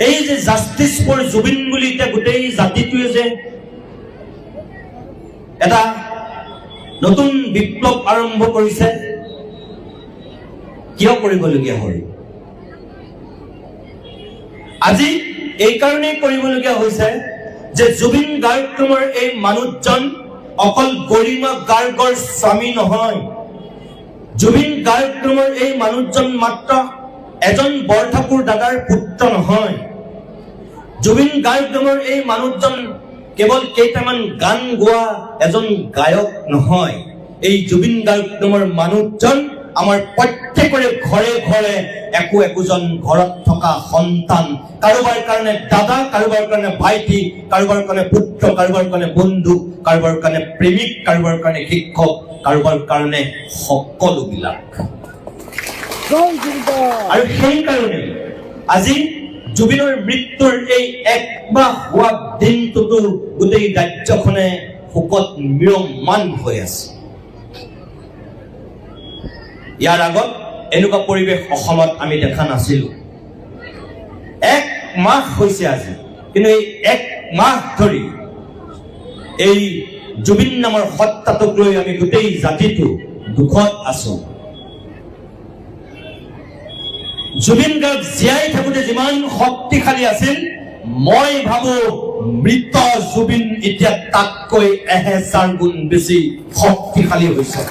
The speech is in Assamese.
এই যে জাষ্টিছ ফৰ জুবিন বুলি এতিয়া গোটেই জাতিটোৱে যে এটা নতুন বিপ্লৱ আৰম্ভ কৰিছে, কিয় কৰিবলগীয়া হ'ল? আজি এই কাৰণেই কৰিবলগীয়া হৈছে যে জুবিন গাৰ্গ তোমাৰ এই মানুহজন অকল গৰিমা গাৰ্গৰ স্বামী নহয়। জুবিন গাৰ্গ তোমাৰ এই মানুহজন মাত্ৰ এজন বৰঠাকুৰ দাদাৰ পুত্ৰ নহয়। জুবিন গাৰ্গ তোমাৰ এই মানুহজন কেৱল কেইটামান গান গোৱা এজন গায়ক নহয়। এই জুবিন গাৰ্গ তোমাৰ মানুহজন আমাৰ প্ৰত্যেকৰে ঘৰে ঘৰে একোজন ঘৰত থকা সন্তান, কাৰোবাৰ কাৰণে দাদা, কাৰোবাৰ কাৰণে ভাইটি, কাৰোবাৰ কাৰণে পুত্ৰ, কাৰোবাৰ কাৰণে বন্ধু, কাৰোবাৰ কাৰণে প্ৰেমিক, কাৰোবাৰ কাৰণে শিক্ষক, কাৰোবাৰ কাৰণে সকলোবিলাক। আৰু সেইকাৰণে আজি জুবিনৰ মৃত্যুৰ এই 1 মাহ হোৱা দিনটোতো গোটেই ৰাজ্যখনে শোকত ম্ৰিয়মান হৈ আছে। ইয়াৰ আগত এনেকুৱা পৰিৱেশ অসমত আমি দেখা নাছিলো। 1 মাহ হৈছে আজি, কিন্তু এই 1 মাহ ধৰি এই জুবিন নামৰ হত্যাটোক লৈ আমি গোটেই জাতিটো দুখত আছো। জুবিন গাৰ্গ জীয়াই থাকোতে যিমান শক্তিশালী আছিল, মই ভাবো মৃত জুবিন এতিয়া তাতকৈ 1000 গুণ বেছি শক্তিশালী হৈছে।